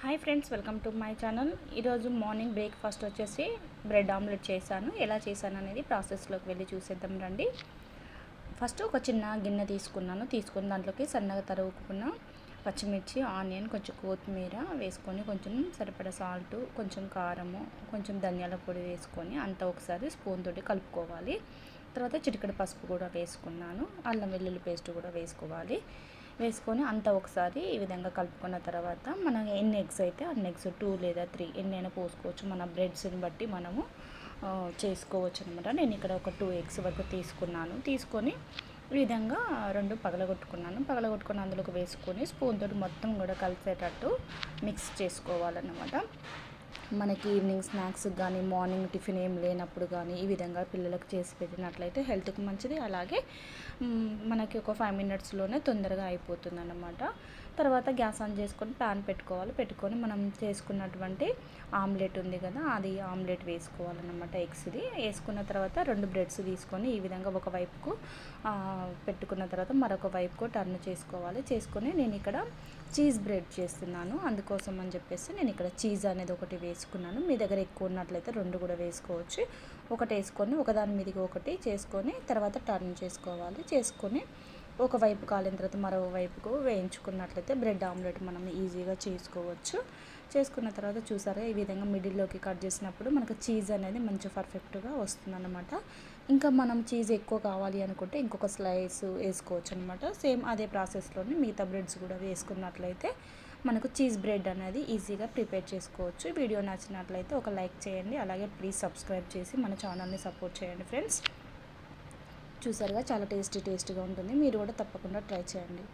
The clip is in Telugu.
Hi friends, welcome to my channel. ఈరోజు మార్నింగ్ బ్రేక్ఫాస్ట్ వచ్చేసి బ్రెడ్ ఆమ్లెట్ చేశాను. ఎలా చేశాను అనేది ప్రాసెస్లోకి వెళ్ళి చూసేద్దాం రండి. ఫస్ట్ ఒక చిన్న గిన్నె తీసుకుని దాంట్లోకి సన్నగా తరుగుకున్న పచ్చిమిర్చి, ఆనియన్, కొంచెం కొత్తిమీర వేసుకొని, కొంచెం సరిపడా సాల్ట్, కొంచెం కారము, కొంచెం ధనియాల పొడి వేసుకొని అంతా ఒకసారి స్పూన్ తోటి కలుపుకోవాలి. తర్వాత చిటికెడు పసుపు కూడా వేసుకున్నాను. అల్లం వెల్లుల్లి పేస్ట్ కూడా వేసుకొని అంతా ఒకసారి ఈ విధంగా కలుపుకున్న తర్వాత మనం ఎన్ని ఎగ్స్ అయితే అన్ని ఎగ్స్ 2 లేదా 3 ఎన్నైనా పోసుకోవచ్చు. మన బ్రెడ్స్ని బట్టి మనము చేసుకోవచ్చు అనమాట. నేను ఇక్కడ ఒక 2 ఎగ్స్ వరకు తీసుకొని ఈ విధంగా 2 పగలగొట్టుకుని అందులోకి వేసుకొని స్పూన్ తోటి మొత్తం కూడా కలిసేటట్టు మిక్స్ చేసుకోవాలన్నమాట. మనకి ఈవినింగ్ స్నాక్స్ కానీ మార్నింగ్ టిఫిన్ ఏం లేనప్పుడు కానీ ఈ విధంగా పిల్లలకు చేసి పెట్టినట్లయితే హెల్త్కి మంచిది. అలాగే మనకి ఒక 5 మినిట్స్లోనే తొందరగా అయిపోతుంది అన్నమాట. తర్వాత గ్యాస్ ఆన్ చేసుకొని ప్యాన్ పెట్టుకొని మనం చేసుకున్నటువంటి ఆమ్లెట్ ఉంది కదా, అది ఆమ్లెట్ వేసుకోవాలన్నమాట. ఎగ్స్ది వేసుకున్న తర్వాత 2 బ్రెడ్స్ తీసుకొని ఈ విధంగా ఒక వైపుకు పెట్టుకున్న తర్వాత మరొక వైపుకు టర్న్ చేసుకొని నేను ఇక్కడ చీజ్ బ్రెడ్ చేస్తున్నాను. అందుకోసం అని చెప్పేసి నేను ఇక్కడ చీజ్ అనేది ఒకటి వేసుకున్నాను. మీ దగ్గర ఎక్కువ ఉన్నట్లయితే 2 కూడా వేసుకోవచ్చు. ఒకటి వేసుకొని ఒకదాని మీదకి ఒకటి చేసుకొని తర్వాత టర్న్ చేసుకొని ఒక వైపు కాలిన తర్వాత మరో వైపుకు వేయించుకున్నట్లయితే బ్రెడ్ ఆమ్లెట్ మనం ఈజీగా చేసుకున్న తర్వాత చూసారా, ఈ విధంగా మిడిల్లోకి కట్ చేసినప్పుడు మనకు చీజ్ అనేది మంచి పర్ఫెక్ట్గా వస్తుందన్నమాట. ఇంకా మనం చీజ్ ఎక్కువ కావాలి అనుకుంటే ఇంకొక స్లైస్ వేసుకోవచ్చు అనమాట. సేమ్ అదే ప్రాసెస్లోనే మిగతా బ్రెడ్స్ కూడా వేసుకున్నట్లయితే మనకు చీజ్ బ్రెడ్ అనేది ఈజీగా ప్రిపేర్ చేసుకోవచ్చు. వీడియో నచ్చినట్లయితే ఒక లైక్ చేయండి. అలాగే ప్లీజ్ సబ్స్క్రైబ్ చేసి మన ఛానల్ని సపోర్ట్ చేయండి ఫ్రెండ్స్. చూసారుగా, చాలా టేస్టీగా ఉంటుంది. మీరు కూడా తప్పకుండా ట్రై చేయండి.